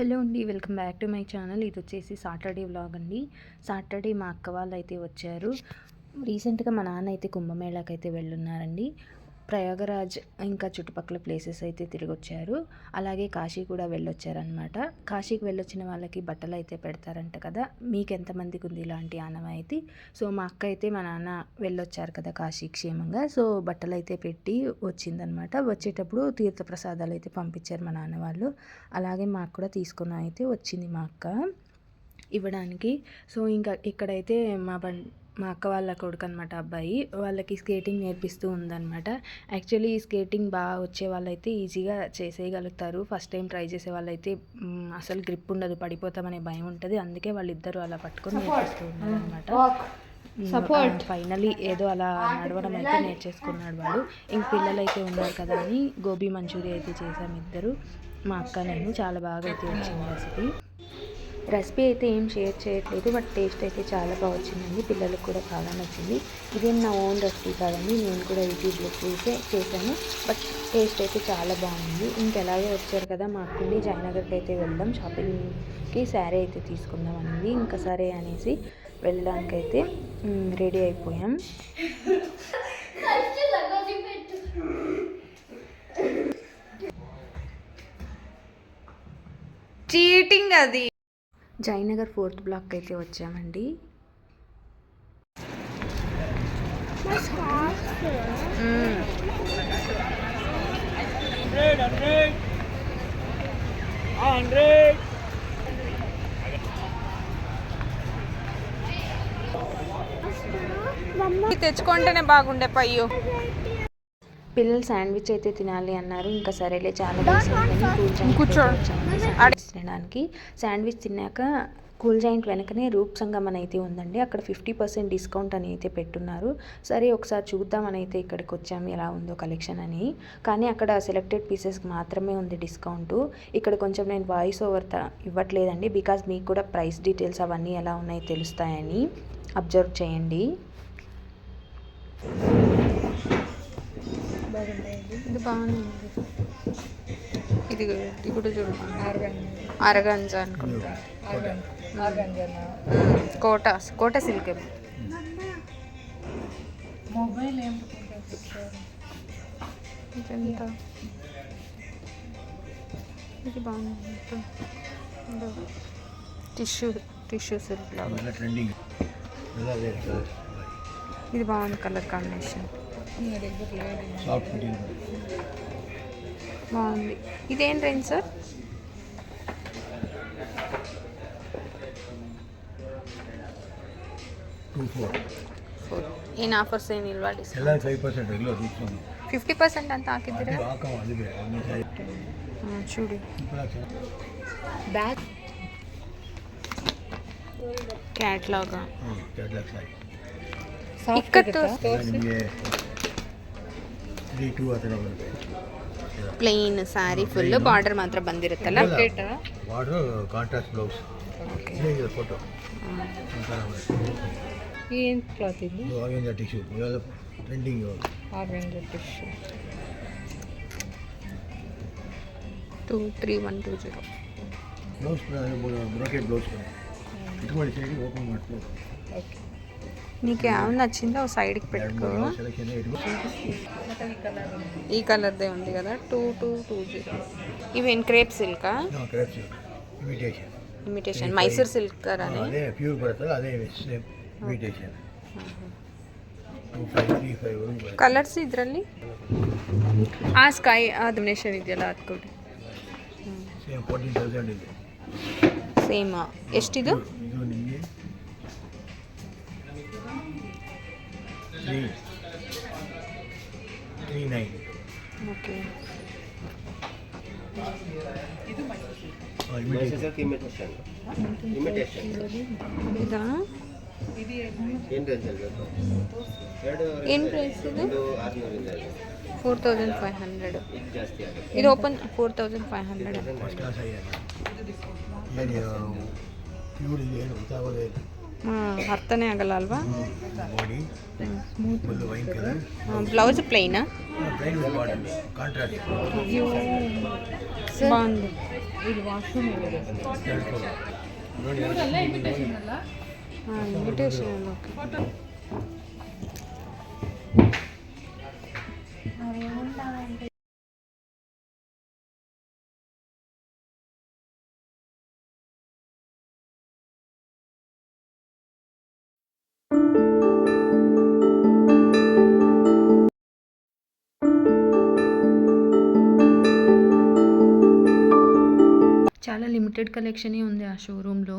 Hello అండి, welcome back to my channel. ఇది వచ్చేసి సాటర్డే వ్లాగ్ అండి. సాటర్డే మా అక్క వాళ్ళు అయితే వచ్చారు. రీసెంట్గా మా నాన్న అయితే కుంభమేళాకి అయితే వెళ్ళున్నారండి. ప్రయాగరాజ్ ఇంకా చుట్టుపక్కల ప్లేసెస్ అయితే తిరిగి వచ్చారు. అలాగే కాశీ కూడా వెళ్ళొచ్చారనమాట. కాశీకి వెళ్ళొచ్చిన వాళ్ళకి బట్టలు అయితే పెడతారంట కదా. మీకు ఎంతమందికి ఉంది ఇలాంటి ఆనవాయితీ? సో మా అక్క అయితే మా నాన్న వెళ్ళొచ్చారు కదా కాశీ క్షేమంగా, సో బట్టలు అయితే పెట్టి వచ్చిందనమాట. వచ్చేటప్పుడు తీర్థప్రసాదాలు అయితే పంపించారు మా నాన్న వాళ్ళు. అలాగే మాకు కూడా తీసుకుని అయితే వచ్చింది మా అక్క ఇవ్వడానికి. సో ఇంకా ఇక్కడైతే మా అక్క వాళ్ళ కొడుకు అనమాట, అబ్బాయి, వాళ్ళకి స్కేటింగ్ నేర్పిస్తూ ఉందన్నమాట. యాక్చువల్లీ ఈ స్కేటింగ్ బాగా వచ్చే వాళ్ళైతే ఈజీగా చేసేయగలుగుతారు. ఫస్ట్ టైం ట్రై చేసే వాళ్ళైతే అసలు గ్రిప్ ఉండదు, పడిపోతామనే భయం ఉంటుంది. అందుకే వాళ్ళిద్దరూ అలా పట్టుకొని నేర్పిస్తూ ఉన్నారు అనమాట. ఫైనలీ ఏదో అలా నడవడం అయితే నేర్చేసుకున్నాడు వాడు. ఇంక పిల్లలు అయితే ఉన్నారు కదా అని గోబీ మంచూరియా అయితే చేసాము ఇద్దరు, మా అక్క నేను. చాలా బాగా అయితే వచ్చింది రెసిపీ అయితే ఏం షేర్ చేయట్లేదు, బట్ టేస్ట్ అయితే చాలా బాగా వచ్చిందండి. పిల్లలకు కూడా చాలా నచ్చింది. ఇదేం నా ఓన్ రెసిపీ కాదండి, నేను కూడా యూట్యూబ్లో చూసే చేశాను, బట్ టేస్ట్ అయితే చాలా బాగుంది. ఇంకెలాగే వచ్చారు కదా మా అక్కని, జయనగర్కి అయితే వెళ్దాం, షాపింగ్కి శారీ అయితే తీసుకుందాం అనింది. ఇంకా సరే అనేసి వెళ్ళడానికైతే రెడీ అయిపోయాం. చీటింగ్ అది. జయనగర్ 4th బ్లాక్ అయితే వచ్చామండి. తెచ్చుకుంటేనే బాగుండే పయ్యో. పిల్లలు శాండ్విచ్ అయితే తినాలి అన్నారు. ఇంకా సరేలే, చాలా తినడానికి. శాండ్విచ్ తిన్నాక కూల్ జాయింట్ వెనకనే రూప్ సంగమన్ అయితే ఉందండి, అక్కడ 50% డిస్కౌంట్ అని అయితే పెట్టున్నారు. సరే ఒకసారి చూద్దామని అయితే ఇక్కడికి వచ్చాము, ఎలా ఉందో కలెక్షన్ అని. కానీ అక్కడ సెలెక్టెడ్ పీసెస్కి మాత్రమే ఉంది డిస్కౌంట్. ఇక్కడ కొంచెం నేను వాయిస్ ఓవర్ ఇవ్వట్లేదండి, బికాజ్ మీకు కూడా ప్రైస్ డీటెయిల్స్ అవన్నీ ఎలా ఉన్నాయో తెలుస్తాయని. అబ్జర్వ్ చేయండి. ఇది బాగుంది. ఇది కూడా చూడు, అరగంజ అనుకుంటా. కోట సిల్క్. ఇది బాగుంది. టిష్యూ సిల్క్ లాగా. ఇది బాగుంది కలర్ కాంబినేషన్, బాగుంది. ఇదేం రేంజ్ సార్? ಏನು ಆಫರ್ಸ್ ಏನಿಲ್ವಾ? ಡಿಸ್ಕೌಂಟ್ 50% ಅಂತ ಹಾಕಿದ್ದೀರಾ? చూడు బ్యాగ్ ಕ್ಯಾಟ್ಲಾಗ್ ಇಕ್ಕತ್ತು ಪ್ಲೇನ್ ಸ್ಯಾರಿ ಫುಲ್ ಬಾರ್ಡರ್ ಮಾತ್ರ ಬಂದಿರುತ್ತಲ್ಲ. Border contrast blouse. ಇದು ಫೋಟೋ. ಏನು ಕ್ಲಾತ್ ಇದು? ಆರ್ಗಂಜಾ ಟಿಶ್ಯೂ, ಇವಾಗ trending. Organza tissue 23120. Blouse brocade blouse ఇటువంటి సైడ్ ఓపెన్ ಮಾಡ್ತೀವಿ. ఓకే, నీకు ఏమైనా నచ్చిందో సైడ్కి పెట్టుకో. ఈ కలర్దే ఉంది కదా, 2220. ఇవేం క్రేప్ సిల్కా? Crepe silk imitation Mysore silk కరానే. అదే ప్యూర్ బರ್ತಲ್ಲ, ಅದೇ ಸೇಮ್ ಇಮಿಟೇಷನ್. 2535 ಕಲರ್ಸ್ ಇದರಲ್ಲಿ. ಆ ಸ್ಕೈ ಕಾಂಬಿನೇಷನ್ ಇದೆಯಲ್ಲ ಅದು ಕೊಡಿ. ಸೇಮ್ 14000 ಇದೆ. ಸೇಮ್ ಎಷ್ಟಿದು? ಇದು ನಿಮಗೆ 339. ಓಕೆ, ಇದಾ? ಏನು ಪ್ರೈಸ್ ಇದು? 4500. ಇದು ಓಪನ್ 4500. ಪ್ಯೂರ್ ಏನು ಗೊತ್ತಾಗೋದೇ ಇಲ್ಲ. ಅರ್ಥನೇ ಆಗಲ್ಲ ಅಲ್ವಾ? Body full wine colour, blouse ಪ್ಲೈನಾ? Plain with border, contrast. ಬಾగుంది. ఇది వాష్రూమ్ ನೋಡಿ ఇన్విటేషన్ ఓకే. చాలా లిమిటెడ్ కలెక్షనే ఉంది ఆ షోరూంలో.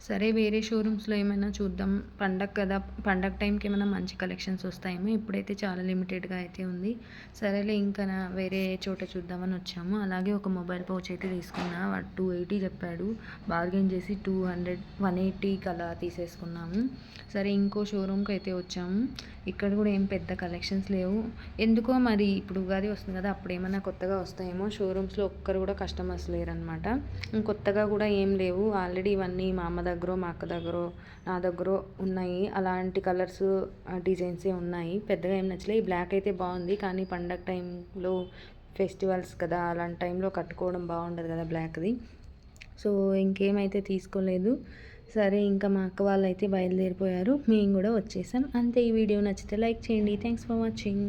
సరే వేరే షోరూమ్స్లో ఏమైనా చూద్దాం, పండగ కదా, పండగ టైంకి ఏమైనా మంచి కలెక్షన్స్ వస్తాయేమో. ఇప్పుడైతే చాలా లిమిటెడ్గా అయితే ఉంది. సరేలే ఇంకా వేరే చోట చూద్దామని వచ్చాము. అలాగే ఒక మొబైల్ పౌచ్ అయితే తీసుకున్నా. వాడు 280 చెప్పాడు, బార్గెన్ చేసి 180కి అలా తీసేసుకున్నాము. సరే ఇంకో షోరూమ్కి అయితే వచ్చాము. ఇక్కడ కూడా ఏం పెద్ద కలెక్షన్స్ లేవు ఎందుకో. మరి ఇప్పుడు ఉగాది వస్తుంది కదా, అప్పుడు ఏమైనా కొత్తగా వస్తాయేమో. షోరూమ్స్లో ఒక్కరు కూడా కస్టమర్స్ లేరనమాట. కొత్తగా కూడా ఏం లేవు. ఆల్రెడీ ఇవన్నీ మా అమ్మ దగ్గర, మా అక్క దగ్గర, నా దగ్గర ఉన్నాయి. అలాంటి కలర్స్ డిజైన్సే ఉన్నాయి. పెద్దగా ఏం నచ్చలే. ఈ బ్లాక్ అయితే బాగుంది, కానీ పండగ టైంలో ఫెస్టివల్స్ కదా, అలాంటి టైంలో కట్టుకోవడం బాగుండదు కదా బ్లాక్ది. సో ఇంకేమైతే తీసుకోలేదు. సరే ఇంకా మా అక్క వాళ్ళు అయితే బయలుదేరిపోయారు, మేము కూడా వచ్చేసాం అంతే. ఈ వీడియో నచ్చితే లైక్ చేయండి. Thanks for watching.